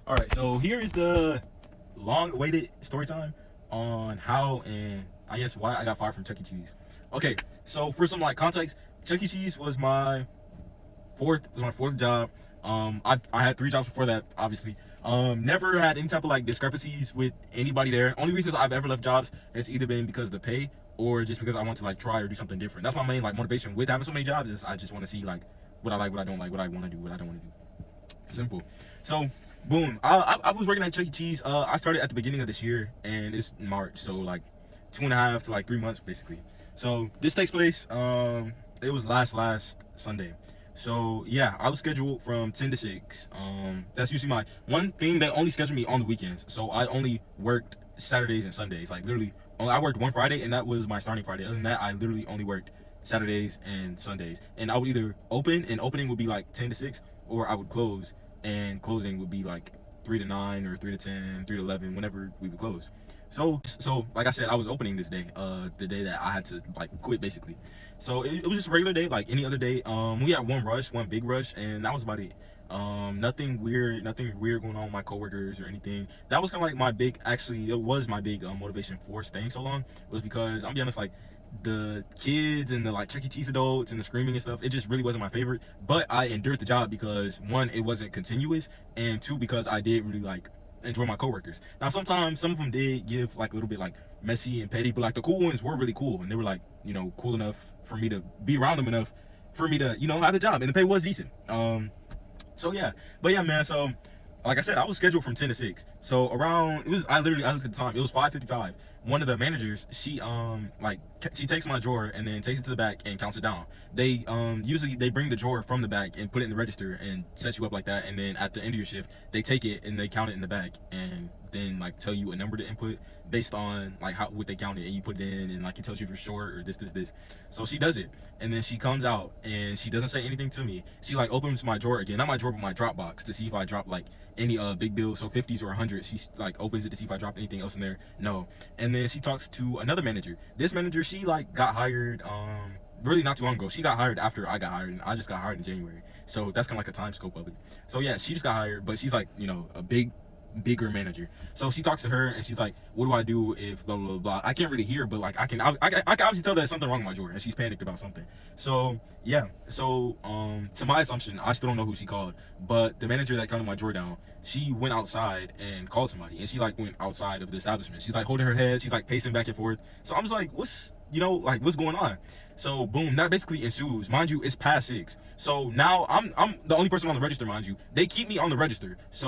All right, so here is the long-awaited story time on how and I guess why I got fired from Chuck E. Cheese. Okay, so for some like context, Chuck E. Cheese was my fourth job. I had 3 jobs before that, obviously. Never had any type of like discrepancies with anybody there. Only reasons I've ever left jobs has either been because of the pay or just because I want to like try or do something different. That's my main like motivation with having so many jobs, is I just want to see like what I like, what I don't like, what I want to do, what I don't want to do. Simple. So boom, I was working at Chuck E. Cheese. I started at the beginning of this year, and it's March, so like 2.5 to like 3 months basically. So this takes place, it was last Sunday. So yeah, I was scheduled from 10 to 6. That's usually my one thing. They only schedule me on the weekends, so I only worked Saturdays and Sundays. Like literally I worked one Friday, and that was my starting Friday. Other than that, I literally only worked Saturdays and Sundays, and I would either open, and opening would be like 10 to 6, or I would close, and closing would be like 3 to 9 or 3 to 10, 3 to 11, whenever we would close. So like I said, I was opening this day, the day that I had to like quit basically. So it was just a regular day like any other day. We had one big rush, and that was about it. Nothing weird going on with my coworkers or anything. That was kind of like my big, actually it was my big motivation for staying so long, was because I'm be honest, like the kids and the like Chuck E. Cheese adults and the screaming and stuff, it just really wasn't my favorite. But I endured the job because one, it wasn't continuous, and two, because I did really like enjoy my coworkers. Now sometimes some of them did give like a little bit like messy and petty, but like the cool ones were really cool, and they were like, you know, cool enough for me to be around them enough for me to, you know, have a job, and the pay was decent. So yeah, but yeah, man. So like I said, I was scheduled from 10 to 6. So around, I looked at the time, it was 5:55. One of the managers, she she takes my drawer and then takes it to the back and counts it down. They usually they bring the drawer from the back and put it in the register and set you up like that, and then at the end of your shift they take it and they count it in the back, and then like tell you a number to input based on like what they counted, and you put it in, and like it tells you if you're short or this. So she does it, and then she comes out and she doesn't say anything to me. She like opens my drawer again, not my drawer but my drop box, to see if I drop like any big bills, so 50s or 100s. She like opens it to see if I dropped anything else in there. No. And then she talks to another manager. This manager, she like got hired really not too long ago. She got hired after I got hired, and I just got hired in January, so that's kind of like a time scope of it. So yeah, she just got hired, but she's like, you know, a bigger manager. So she talks to her and she's like, what do I do if blah blah blah. I can't really hear, but like I can obviously tell that there's something wrong with my drawer, and she's panicked about something. So yeah, so to my assumption, I still don't know who she called, but the manager that counted my drawer down, she went outside and called somebody, and she like went outside of the establishment. She's like holding her head, she's like pacing back and forth. So I'm just like, what's going on? So boom, that basically ensues. Mind you, it's past 6. So now I'm the only person on the register, mind you. They keep me on the register. So